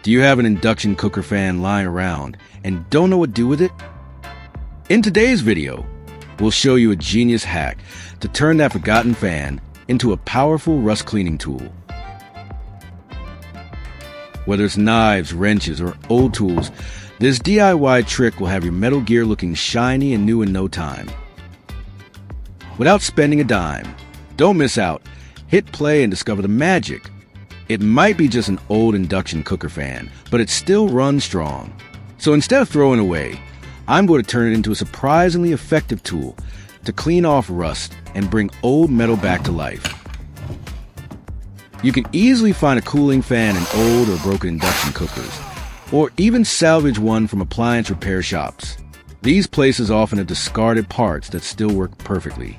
Do you have an induction cooker fan lying around and don't know what to do with it? In today's video, we'll show you a genius hack to turn that forgotten fan into a powerful rust cleaning tool. Whether it's knives, wrenches, or old tools, this DIY trick will have your metal gear looking shiny and new in no time. Without spending a dime, don't miss out. Hit play and discover the magic. It might be just an old induction cooker fan, but it still runs strong. So instead of throwing it away, I'm going to turn it into a surprisingly effective tool to clean off rust and bring old metal back to life. You can easily find a cooling fan in old or broken induction cookers, or even salvage one from appliance repair shops. These places often have discarded parts that still work perfectly.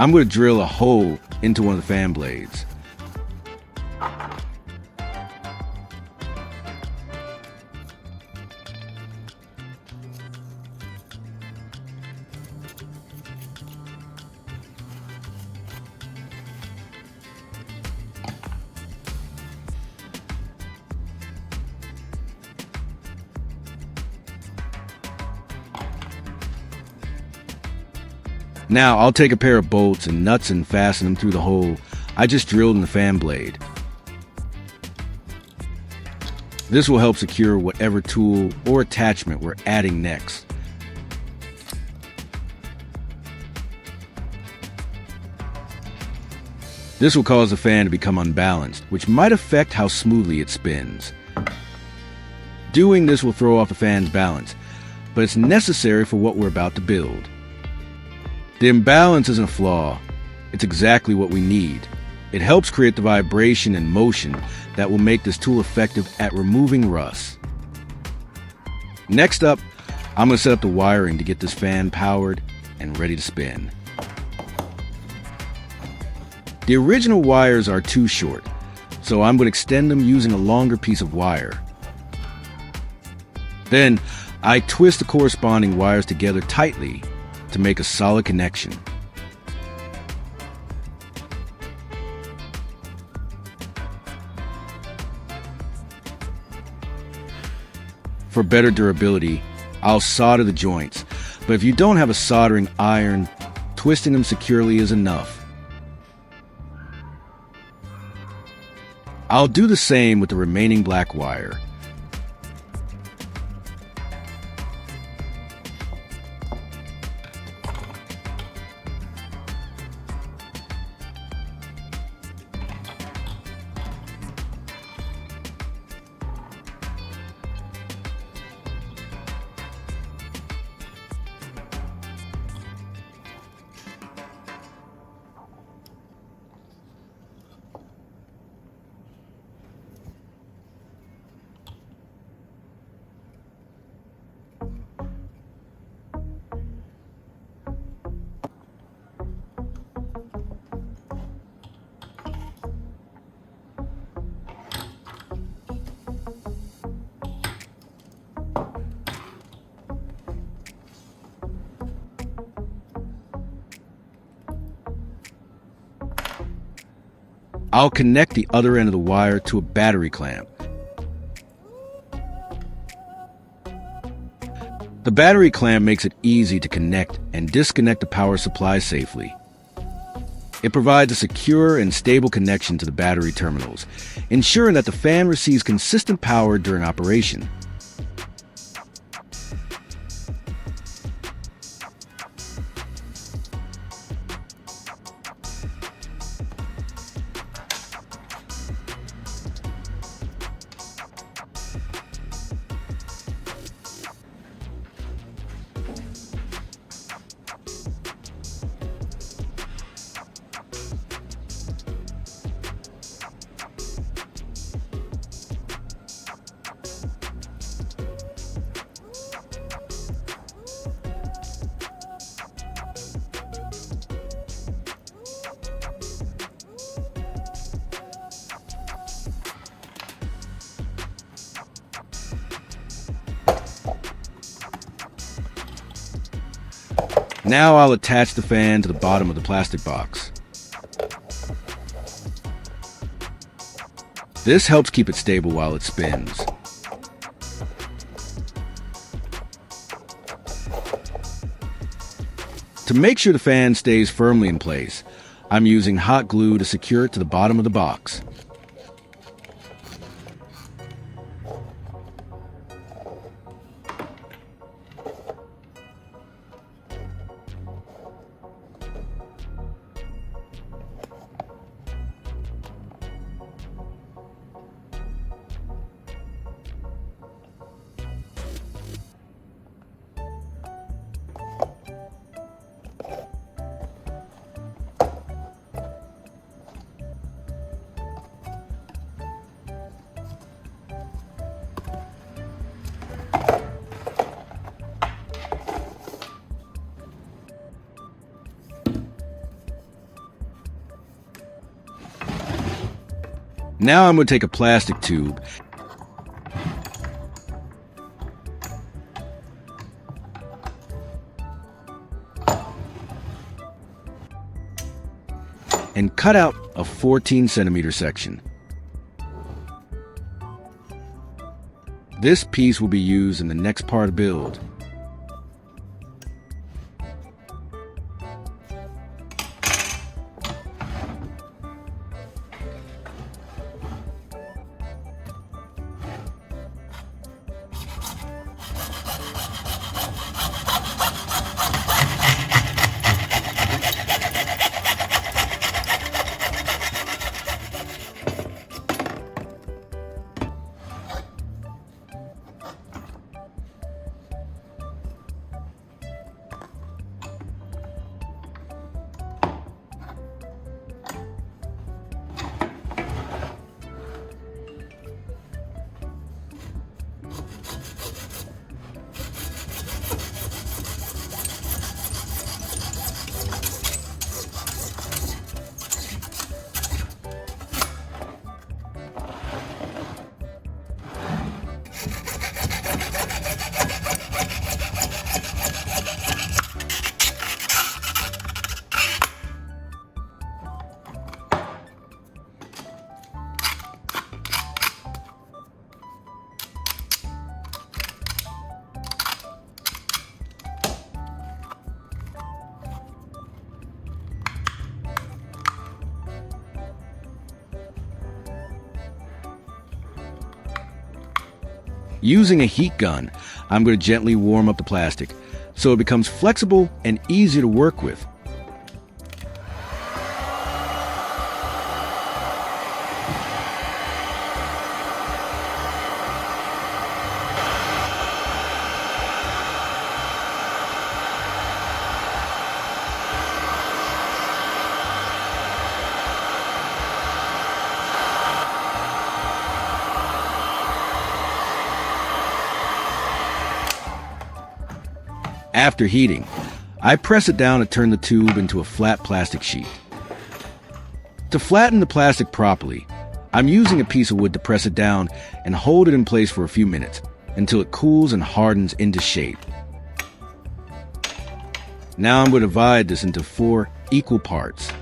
I'm going to drill a hole into one of the fan blades. Now, I'll take a pair of bolts and nuts and fasten them through the hole I just drilled in the fan blade. This will help secure whatever tool or attachment we're adding next. This will cause the fan to become unbalanced, which might affect how smoothly it spins. Doing this will throw off the fan's balance, but it's necessary for what we're about to build. The imbalance isn't a flaw, it's exactly what we need. It helps create the vibration and motion that will make this tool effective at removing rust. Next up, I'm going to set up the wiring to get this fan powered and ready to spin. The original wires are too short, so I'm going to extend them using a longer piece of wire. Then, I twist the corresponding wires together tightly to make a solid connection. For better durability, I'll solder the joints, but if you don't have a soldering iron, twisting them securely is enough. I'll do the same with the remaining black wire. I'll connect the other end of the wire to a battery clamp. The battery clamp makes it easy to connect and disconnect the power supply safely. It provides a secure and stable connection to the battery terminals, ensuring that the fan receives consistent power during operation. Now I'll attach the fan to the bottom of the plastic box. This helps keep it stable while it spins. To make sure the fan stays firmly in place, I'm using hot glue to secure it to the bottom of the box. Now I'm going to take a plastic tube and cut out a 14-centimeter section. This piece will be used in the next part of the build. Using a heat gun, I'm going to gently warm up the plastic so it becomes flexible and easy to work with. After heating, I press it down to turn the tube into a flat plastic sheet. To flatten the plastic properly, I'm using a piece of wood to press it down and hold it in place for a few minutes until it cools and hardens into shape. Now I'm going to divide this into 4 equal parts.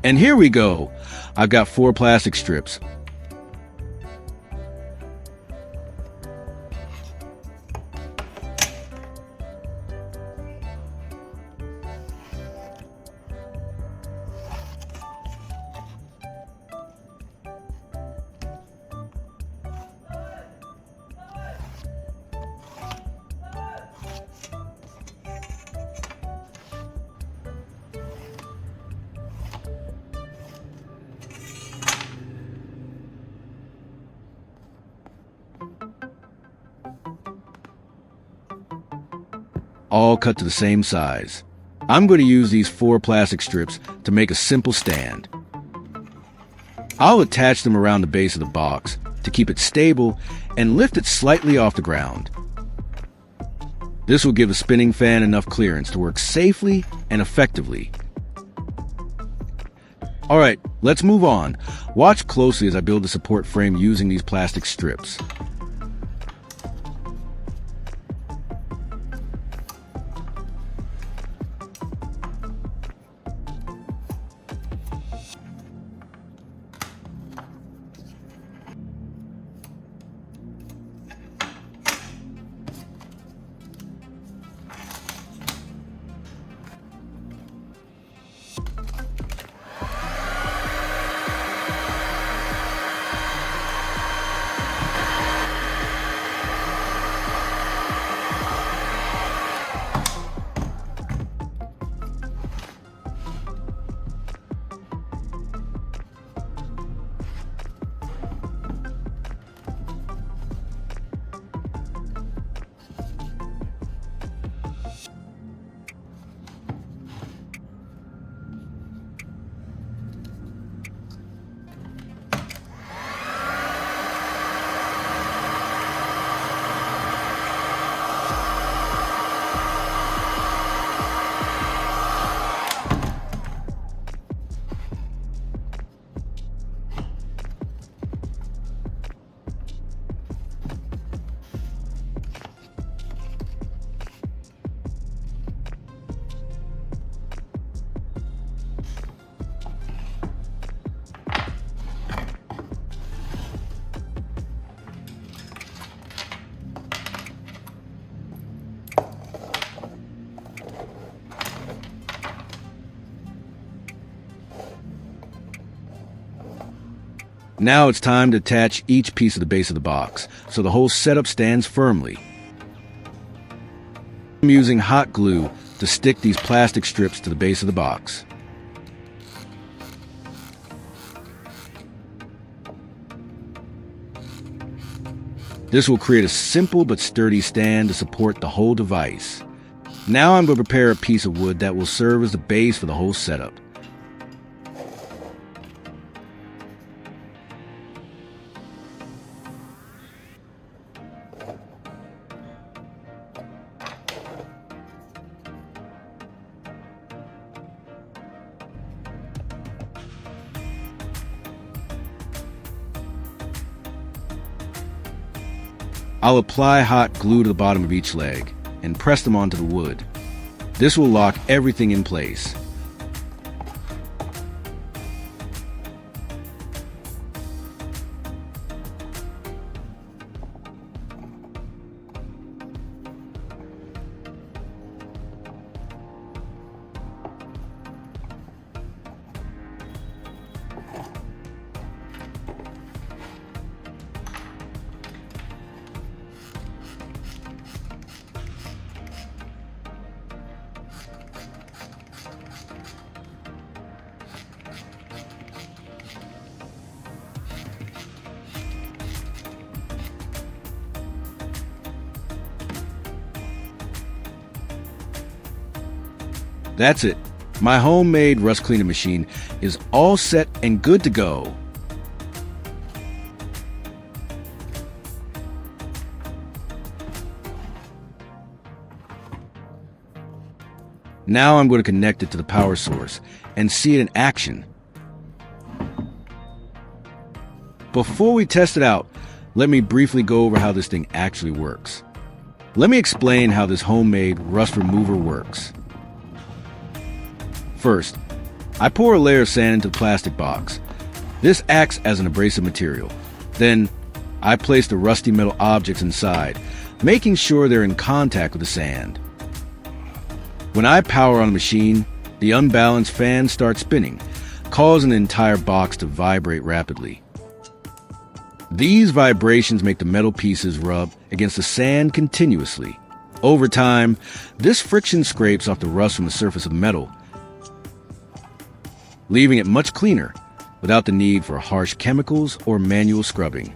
And here we go! I've got 4 plastic strips. All cut to the same size. I'm going to use these 4 plastic strips to make a simple stand. I'll attach them around the base of the box to keep it stable and lift it slightly off the ground. This will give the spinning fan enough clearance to work safely and effectively. Alright, let's move on. Watch closely as I build the support frame using these plastic strips. Now it's time to attach each piece of the base of the box so the whole setup stands firmly. I'm using hot glue to stick these plastic strips to the base of the box. This will create a simple but sturdy stand to support the whole device. Now I'm going to prepare a piece of wood that will serve as the base for the whole setup. I'll apply hot glue to the bottom of each leg and press them onto the wood. This will lock everything in place. That's it. My homemade rust cleaning machine is all set and good to go. Now I'm going to connect it to the power source and see it in action. Before we test it out, let me briefly go over how this thing actually works. Let me explain how this homemade rust remover works. First, I pour a layer of sand into the plastic box. This acts as an abrasive material. Then, I place the rusty metal objects inside, making sure they're in contact with the sand. When I power on the machine, the unbalanced fan starts spinning, causing the entire box to vibrate rapidly. These vibrations make the metal pieces rub against the sand continuously. Over time, this friction scrapes off the rust from the surface of the metal, leaving it much cleaner without the need for harsh chemicals or manual scrubbing.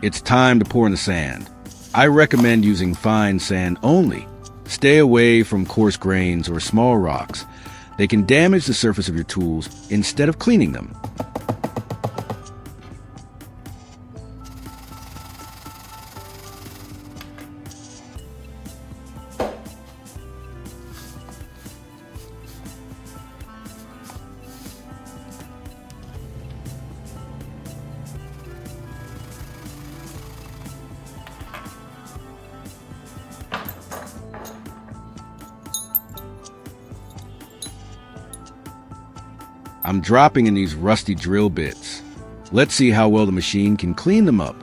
It's time to pour in the sand. I recommend using fine sand only. Stay away from coarse grains or small rocks. They can damage the surface of your tools instead of cleaning them. I'm dropping in these rusty drill bits. Let's see how well the machine can clean them up.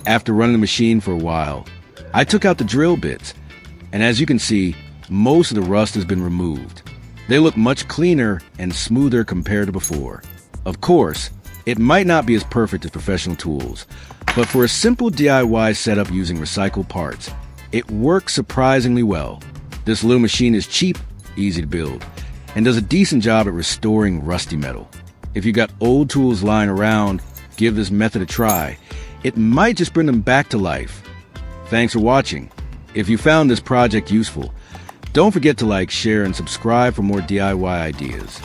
After running the machine for a while, I took out the drill bits, and as you can see, most of the rust has been removed. They look much cleaner and smoother compared to before. Of course, it might not be as perfect as professional tools, but for a simple DIY setup using recycled parts, it works surprisingly well. This little machine is cheap, easy to build, and does a decent job at restoring rusty metal. If you got old tools lying around, give this method a try. It might just bring them back to life. Thanks for watching. If you found this project useful, don't forget to like, share, and subscribe for more DIY ideas.